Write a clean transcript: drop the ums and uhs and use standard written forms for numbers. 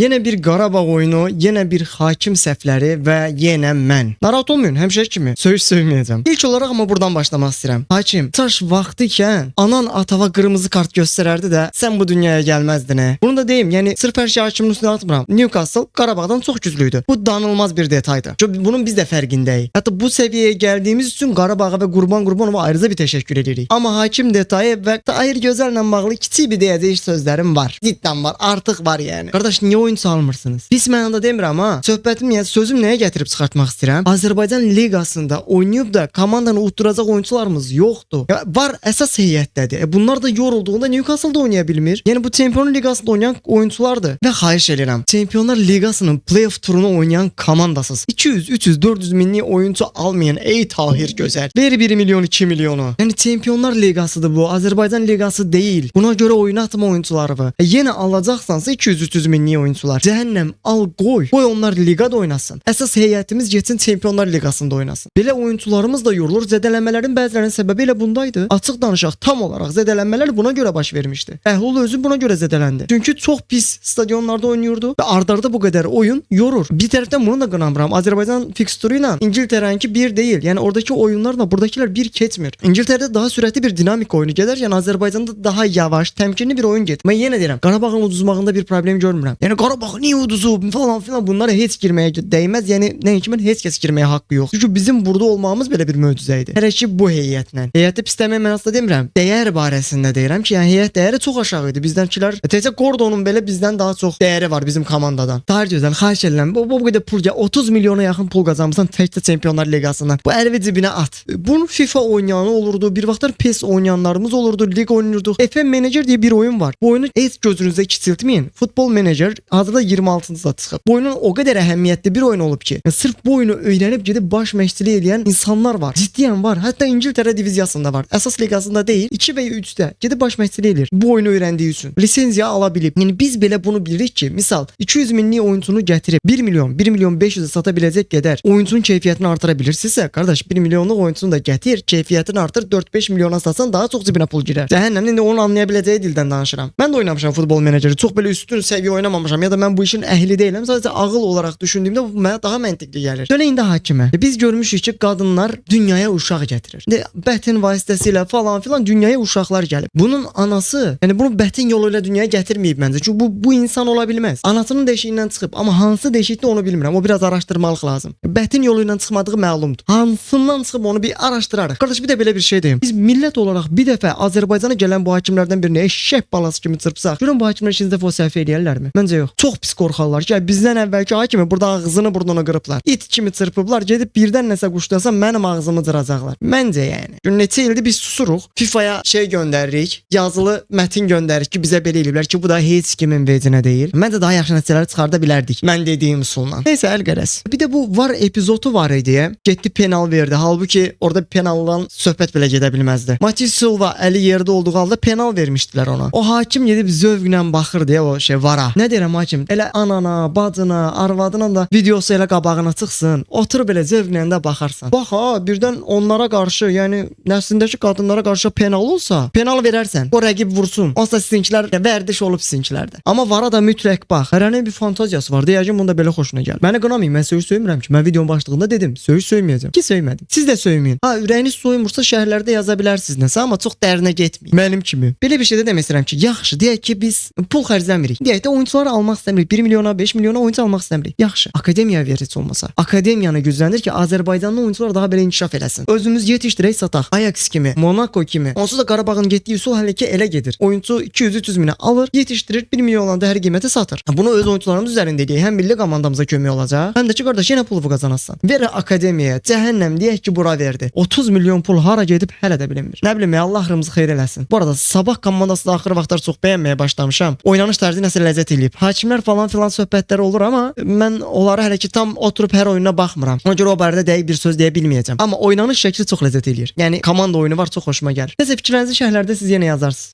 Yine bir Qarabağ oyunu, yine bir hakim səhvləri ve yine mən. Narahat olmayın, həmişə kimi söyüş söyməyəcəm. İlk olarak ama buradan başlamak istedim. Hakim, taş vaxtıkən anan atava kırmızı kart göstererdi de sen bu dünyaya gelmezdin he. Bunu da deyim, yani sırf her şey hakimin üstüne atmıram. Newcastle Qarabağdan çok güçlüydü. Bu danılmaz bir detaydı. Çünkü bunun biz de fərqindəyik. Hatta bu seviyeye geldiğimiz için Qarabağa ve Qurbanova ayrıca bir teşekkür edirik. Ama hakim detayı ve Tahir Gözəl'le bağlı kiçik bir deyəcək sözlerim var. Cidden var, artık var yani. Kardeş, niye oyun salmırsınız? Pis mənada demirəm ha. Söhbətim ya sözüm nəyə gətirib çıxartmaq istəyirəm? Azərbaycan liqasında oynayıb da komandanı utturacaq oyuncularımız yoxdur. Ya var, əsas heyətdədir. Bunlar da yorulduğunda Newcastle'da oynaya bilmir. Yani bu Çempionlar Liqasında oynayan oyunculardır. Və xahiş edirəm, Çempionlar Liqasının playoff turunu oynayan komandasız 200, 300, 400 minlik oyuncu almayan ey Tahir Gözəl. Ver 1 milyon, 2 milyonu. Yani Çempionlar Liqasıdır bu. Azərbaycan Liqası değil. Buna göre oynatma oyuncuları. Yine alacaqsansa 200-300 minlik oyuncular. Cəhənnəm al qoy. Qoy onlar liqada oynasın. Əsas heyətimiz getsin Çempionlar Liqasında oynasın. Belə oyuncularımız da yorulur. Zədələnmələrin bəzilərinin səbəbi elə bundaydı. Açıq danışaq, tam olaraq zədələnmələr buna görə baş vermişdi. Əhlul özü buna görə zədələndi. Çünki çox pis stadionlarda oynayırdı və ardarda bu qədər oyun yorur. Bir tərəfdən bunu da qınamıram. Azərbaycan fiksturu ilə İngiltərəninki bir değil. Yani oradaki oyunlarla buradakiler bir keçmir. İngiltere'de daha süratli bir dinamik oyunu gelir. Yani Azerbaycan'da daha yavaş, temkinli bir oyun get. Ben yine deyirəm, Qarabağın uduzmağında bir problem görmürəm. Yani Qarabağ niye uduzu falan filan, bunlara heç girmeye değmez. Yani ne kimin heç kəs girmeye hakkı yok. Çünkü bizim burada olmağımız belə bir möcüzəydi. Hələ ki bu heyətlə. Heyəti pisləmək mənasında demirəm. Dəyər barəsində deyirəm ki, yani heyət dəyəri çox aşağı idi. Bizdənkilər tezə Gordon'un belə bizdən daha çox dəyəri var bizim komandadan. Tahir Gözəl, xahiş edirəm. Bu qədər pul, 30 milyona yaxın pul qazanmısan təkcə Çempionlar Liqasından. Bu əlvi cibinə at. Bunu FIFA oynayanı olurdu. Bir vaxtlar PES oynayanlarımız olurdu. Lig oynuyorduk. FM Manager diye bir oyun var. Bu oyunu heç gözünüzə kiçiltməyin. Futbol Manager hazırda 26-cıda çıxıb. Bu oyunun o qədər əhəmiyyətli bir oyun olub ki, sırf bu oyunu öyrənib gedib baş məşqçilik edən insanlar var. Ciddiən var. Hətta İngiltərə diviziyasında var. Əsas liqasında deyil, 2 və 3-də gedib baş məşqçilik edir. Bu oyunu öyrəndiyi üçün lisenziya ala bilib. Yəni biz belə bunu bilirik ki, misal 200 minlik oyuncunu gətirib 1 milyon, 1 milyon 500'e sata biləcək qədər oyuncunun keyfiyyətini artıra bilirsinizsə, qardaş 1 milyonluq oyuncunu da gətir, keyfiyyətini artır, 4-5 milyona satsan daha çox cibinə pul girer. Cəhənnəm, indi onu anlayabiləcəyi dildən danışıram. Mən də oynamışam futbol meneceri. Çox belə üstün səviyyə oynamamışam ya da mən bu işin əhli deyiləm. Sadəcə ağıl olaraq düşündüyümdə bu mənə daha məntiqli gəlir. Dönə indi hakimə. Biz görmüşük ki, qadınlar dünyaya uşaq gətirir. Bətin vasitəsilə falan filan dünyaya uşaqlar gəlib. Bunun anası, yəni bunu bətin yolu ilə dünyaya gətirməyib məncə. Çünki bu insan ola bilməz. Anasının deşiyindən çıxıb, amma hansı deşikdə onu bilmirəm. O biraz araşdırmalıq lazım. Bətin yolu ilə çıxmadığı məlumdur. Hansından çıxıb onu bir araşdırarıq. Qardaş, bir də belə bir şey deyim. Biz millət olaraq bir dəfə Azərbaycana gələn bu hakimlərdən birini eşşək balası kimi çırpsaq, görün bu hakimlər işinizdə o səhv eləyərlərmi? Məncə yox. Çox pis qorxarlar ki, bizdən əvvəlki hakimi burada ağzını burnunu qırıblar. İt kimi çırpıblar, gedib birdən nəsə quşlasa mənim ağzımı cıracaqlar. Məncə yəni. Neçə ildir biz susuruq. FIFA-ya şey göndəririk, yazılı mətin göndəririk ki, bizə belə eləyiblər ki, bu da heç kimin vecinə deyil. Məncə daha yaxşı nəticələr çıxarda bilərdik. Mən dediyim üsulla. Neysə, əlqərəz. Bir də bu var epizodu var idi. Getdi penal verdi. Halbuki orada penaldan söhbət belə gedə bilməzdi. Matias Silva əli yerdə olduğu halda penal vermişdilər ona. O hakim gedib zövqlə baxırdı ya o şey vara. Nə deyirəm hakim? Elə anana, bacına, arvadına da videosu elə qabağına çıxsın. Otur belə zövqlə də baxarsan. Bax ha, birdən onlara qarşı, yəni nəslindəki qadınlara qarşı penal olsa, penal verərsən. O rəqib vursun. Onsa sizinkilər vərdiş olub sizinkilərdə. Amma vara da mütləq bax. Hərənin bir fantaziyası var. Deyəcəm bunda belə xoşuna gəlir. Məni qınamayın, mən söyüş söymirəm ki. Mən videonun başlığında dedim, söyüş söyməyəcəm. Ki söymədim. Siz də söyməyin. Ha, ürəyiniz soymursa şəhərlərdə yaza bilərsiniz nəsə, amma çox dərinə getməyin. Mənim kimi. Belə bir şey də demək istəyirəm ki, yaxşı, deyək ki, biz pul xərcləmirik. Deyək də oyunçuları almaq istəmirik. 1 milyona, 5 milyona oyuncu almaq istəmirik. Yaxşı. Akademiya verici olmasa. Akademiyanı gücləndir ki, Azərbaycanlı oyuncular daha belə inkişaf eləsin. Özümüz yetişdirək, sataq. Ajax kimi, Monaco kimi. Onsuz da Qarabağın getdiyi üsul hələ ki elə gedir. Oyuncu 200-300 minə alır, yetişdirir, 1 milyondan da hər qiymətə satır. Bunu öz oyuncularımız üzərində eləyək. Həm milli komandamıza kömək olacaq. Həm də ki, qardaş, yenə pulu qazanarsan. Ver akademiyaya. Cəhənnəm, deyək ki, bura verdi. 30 milyon pul hara gedib hələ də bilinmir. Nə bilim, Allah rızmızı xeyir eləsin. Bu arada sabah komandası da axır vaxtlar çox bəyənməyə başlamışam. Oynanış tərzi nəsə ləzzət eləyib. Hakimlər falan filan söhbətləri olur, amma mən onları hələ ki tam oturub hər oyuna baxmıram. Ona görə o barədə dəqiq bir söz deyə bilməyəcəm. Amma oynanış şəkli çox ləzzət eləyir. Yəni komanda oyunu var, çox xoşuma gəlir. Nəsə fikirlərinizi şərhlərdə siz yenə yazarsınız.